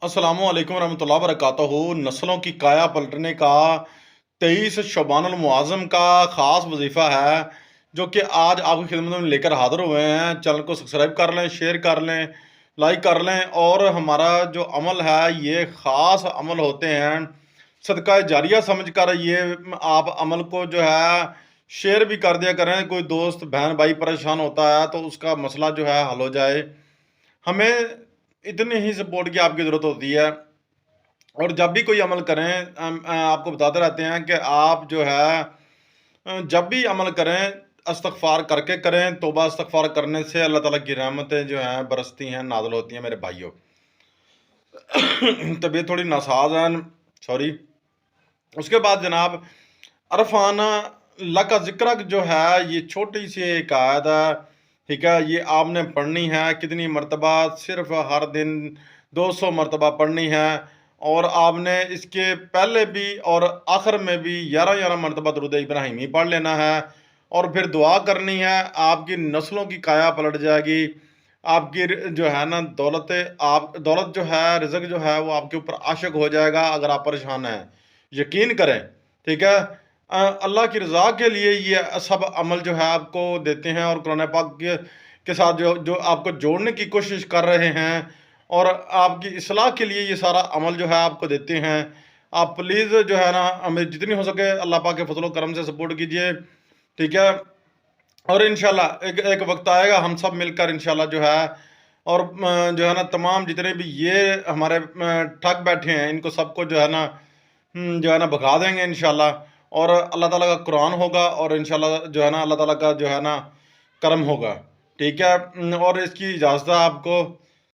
अस्सलाम वालेकुम रहमतुल्लाहि व बरकातहू। नस्लों की काया पलटने का 23 शबानुल मुअज़्ज़म का ख़ास वजीफ़ा है, जो कि आज आपकी खिदमत में लेकर हाज़िर हुए हैं। चैनल को सब्सक्राइब कर लें, शेयर कर लें, लाइक कर लें। और हमारा जो अमल है, ये ख़ास अमल होते हैं, सदका जारिया समझकर ये आप अमल को जो है शेयर भी कर दिया करें। कोई दोस्त बहन भाई परेशान होता है तो उसका मसला जो है हल हो जाए। हमें इतनी ही सपोर्ट की आपकी ज़रूरत होती है। और जब भी कोई अमल करें, आपको बताते रहते हैं कि आप जो है जब भी अमल करें इस्तग़फ़ार करके करें। तौबा इस्तग़फ़ार करने से अल्लाह ताला की रहमतें जो हैं बरसती हैं, नाज़िल होती हैं मेरे भाइयों। तबीयत थोड़ी नासाज है, सॉरी। उसके बाद जनाब, अरफाना लका ज़िक्रक जो है, ये छोटी सी एक आयत है, ठीक है। ये आपने पढ़नी है कितनी मरतबा? सिर्फ हर दिन 200 मरतबा पढ़नी है। और आपने इसके पहले भी और आखिर में भी 11-11 मरतबा दुरूद इब्राहिमी पढ़ लेना है। और फिर दुआ करनी है, आपकी नस्लों की काया पलट जाएगी। आपकी जो है ना दौलत जो है, रिज़्क जो है, वो आपके ऊपर आशिक हो जाएगा अगर आप परेशान हैं। यकीन करें, ठीक है। अल्लाह की रज़ा के लिए ये सब अमल जो है आपको देते हैं, और कुरान पाक के साथ जो जो आपको जोड़ने की कोशिश कर रहे हैं, और आपकी इस्लाह के लिए ये सारा अमल जो है आपको देते हैं। आप प्लीज़ जो है ना हमें जितनी हो सके अल्लाह पाक के फजल करम से सपोर्ट कीजिए, ठीक है। और इंशाल्लाह एक एक वक्त आएगा, हम सब मिलकर इंशाल्लाह जो है, और जो है ना तमाम जितने भी ये हमारे ठग बैठे हैं, इनको सबको जो है ना जो है ना भगा देंगे इंशाल्लाह। और अल्लाह ताला का कुरान होगा, और इंशाल्लाह जो है ना अल्लाह ताला का जो है ना करम होगा, ठीक है। और इसकी इजाज़त है आपको।